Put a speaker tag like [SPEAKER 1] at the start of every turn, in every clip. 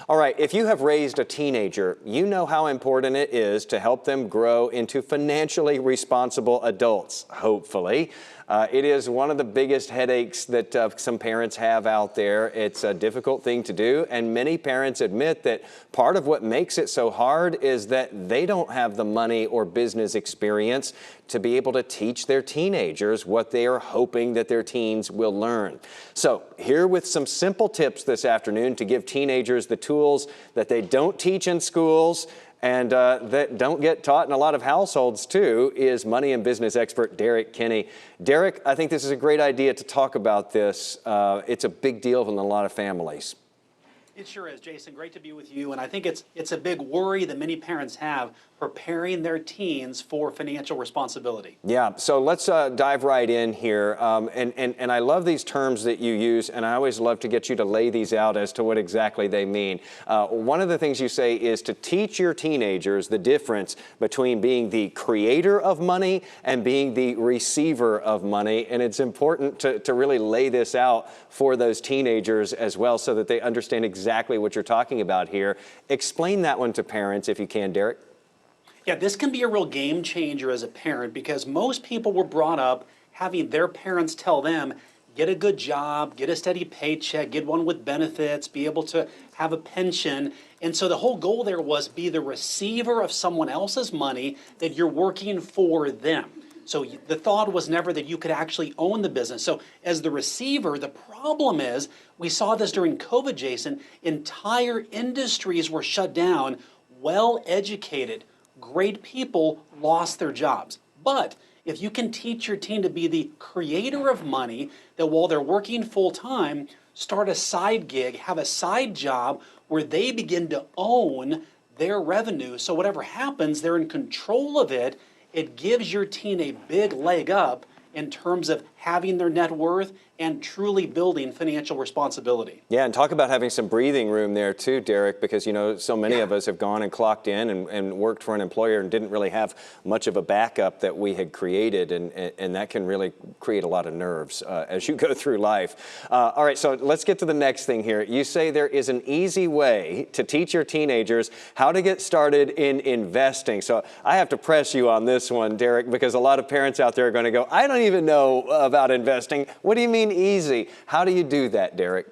[SPEAKER 1] All right, if you have raised a teenager, you know how important it is to help them grow into financially responsible adults, hopefully. It is one of the biggest headaches that some parents have out there. It's a difficult thing to do, and many parents admit that part of what makes it so hard is that they don't have the money or business experience to be able to teach their teenagers what they are hoping that their teens will learn. So here with some simple tips this afternoon to give teenagers the tools that they don't teach in schools and that don't get taught in a lot of households too, is money and business expert Derrick Kinney. Derrick, I think this is a great idea to talk about this. It's a big deal in a lot of families.
[SPEAKER 2] It sure is, Jason. Great to be with you. And I think it's a big worry that many parents have preparing their teens for financial responsibility.
[SPEAKER 1] Yeah, so let's dive right in here. And I love these terms that you use, and I always love to get you to lay these out as to what exactly they mean. One of the things you say is to teach your teenagers the difference between being the creator of money and being the receiver of money. And it's important to really lay this out for those teenagers as well so that they understand exactly what you're talking about here. Explain that one to parents if you can, Derrick.
[SPEAKER 2] Yeah, this can be a real game changer as a parent because most people were brought up having their parents tell them, get a good job, get a steady paycheck, get one with benefits, be able to have a pension. And so the whole goal there was be the receiver of someone else's money that you're working for them. So the thought was never that you could actually own the business. So as the receiver, the problem is, we saw this during COVID, Jason, entire industries were shut down, well-educated, great people lost their jobs. But if you can teach your teen to be the creator of money, that while they're working full-time, start a side gig, have a side job where they begin to own their revenue. So whatever happens, they're in control of it. It gives your teen a big leg up in terms of having their net worth and truly building financial responsibility.
[SPEAKER 1] Yeah, and talk about having some breathing room there too, Derrick, because you know so many of us have gone and clocked in and worked for an employer and didn't really have much of a backup that we had created, and that can really create a lot of nerves as you go through life. All right, so let's get to the next thing here. You say there is an easy way to teach your teenagers how to get started in investing. So I have to press you on this one, Derrick, because a lot of parents out there are going to go, I don't even know about investing. What do you mean easy? How do you do that, Derrick?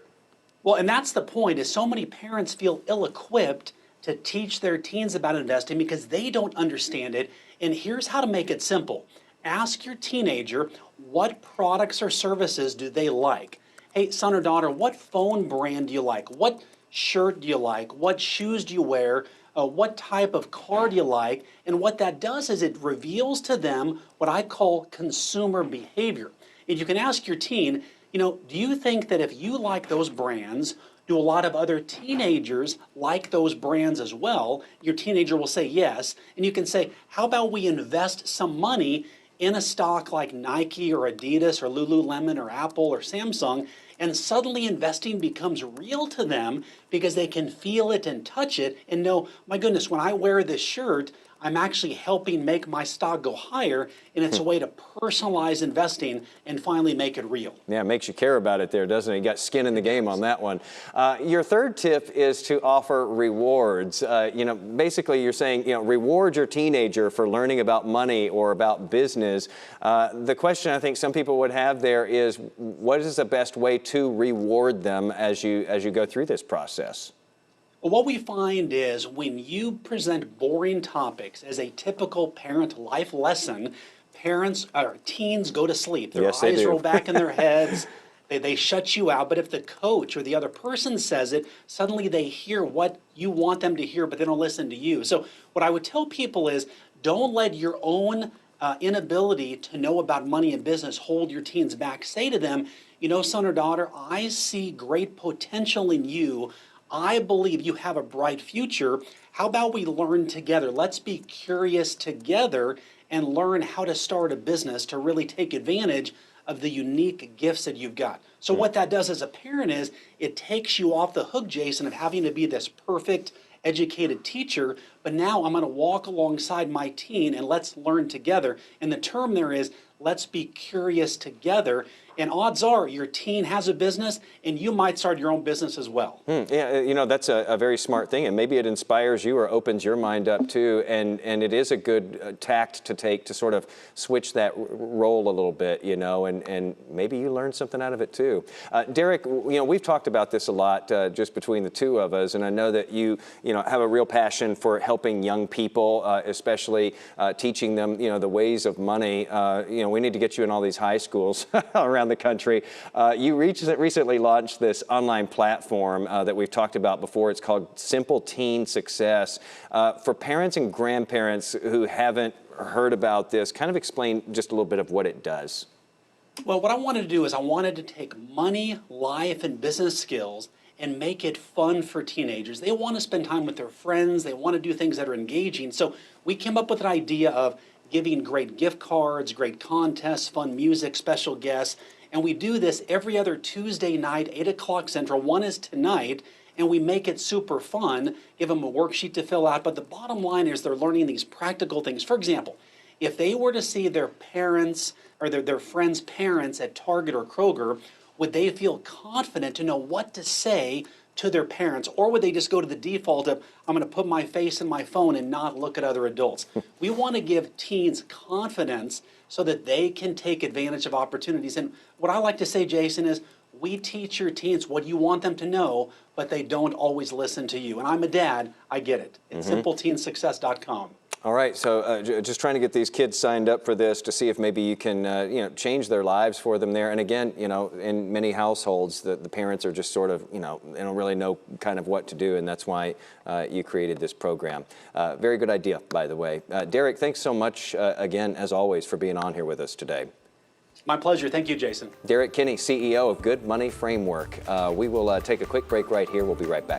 [SPEAKER 2] Well, and that's the point, is so many parents feel ill-equipped to teach their teens about investing because they don't understand it. And here's how to make it simple. Ask your teenager, what products or services do they like? Hey, son or daughter, what phone brand do you like? What shirt do you like? What shoes do you wear? What type of car do you like? And what that does is it reveals to them what I call consumer behavior. And you can ask your teen, you know, do you think that if you like those brands, do a lot of other teenagers like those brands as well? Your teenager will say yes. And you can say, how about we invest some money in a stock like Nike or Adidas or Lululemon or Apple or Samsung, and suddenly investing becomes real to them because they can feel it and touch it and know, my goodness, when I wear this shirt, I'm actually helping make my stock go higher, and it's a way to personalize investing and finally make it real.
[SPEAKER 1] Yeah, it makes you care about it there, doesn't it? You got skin in the game on that one. Your third tip is to offer rewards. You know, basically you're saying, you know, reward your teenager for learning about money or about business. The question I think some people would have there is, what is the best way to reward them as you go through this process?
[SPEAKER 2] What we find is when you present boring topics as a typical parent life lesson, parents or teens go to sleep. Their eyes roll back in their heads. They shut you out. But if the coach or the other person says it, suddenly they hear what you want them to hear, but they don't listen to you. So what I would tell people is don't let your own inability to know about money and business hold your teens back. Say to them, you know, son or daughter, I see great potential in you. I believe you have a bright future. How about we learn together? Let's be curious together and learn how to start a business to really take advantage of the unique gifts that you've got. So what that does as a parent is it takes you off the hook, Jason, of having to be this perfect educated teacher, but now I'm going to walk alongside my teen and let's learn together. And the term there is, let's be curious together. And odds are your teen has a business and you might start your own business as well.
[SPEAKER 1] Yeah, you know, that's a very smart thing, and maybe it inspires you or opens your mind up too, and it is a good tact to take to sort of switch that role a little bit, you know, and maybe you learn something out of it too. Derrick, you know, we've talked about this a lot just between the two of us, and I know that you know, have a real passion for helping young people, especially teaching them, you know, the ways of money. You know, we need to get you in all these high schools around the country. You recently launched this online platform that we've talked about before. It's called Simple Teen Success. For parents and grandparents who haven't heard about this, kind of explain just a little bit of what it does.
[SPEAKER 2] Well, what I wanted to do is I wanted to take money, life, and business skills and make it fun for teenagers. They want to spend time with their friends. They want to do things that are engaging. So we came up with an idea of giving great gift cards, great contests, fun music, special guests. And we do this every other Tuesday night, 8 o'clock Central. One is tonight, and we make it super fun, give them a worksheet to fill out. But the bottom line is they're learning these practical things. For example, if they were to see their parents or their friends' parents at Target or Kroger, would they feel confident to know what to say to their parents? Or would they just go to the default of, I'm going to put my face in my phone and not look at other adults? We want to give teens confidence so that they can take advantage of opportunities. And what I like to say, Jason, is we teach your teens what you want them to know, but they don't always listen to you. And I'm a dad, I get it. It's simpleteensuccess.com.
[SPEAKER 1] All right, so just trying to get these kids signed up for this to see if maybe you can, you know, change their lives for them there. And again, you know, in many households, the parents are just sort of, you know, they don't really know kind of what to do, and that's why you created this program. Very good idea, by the way. Derrick, thanks so much again, as always, for being on here with us today.
[SPEAKER 2] My pleasure. Thank you, Jason.
[SPEAKER 1] Derrick Kinney, CEO of Good Money Framework. We will take a quick break right here. We'll be right back.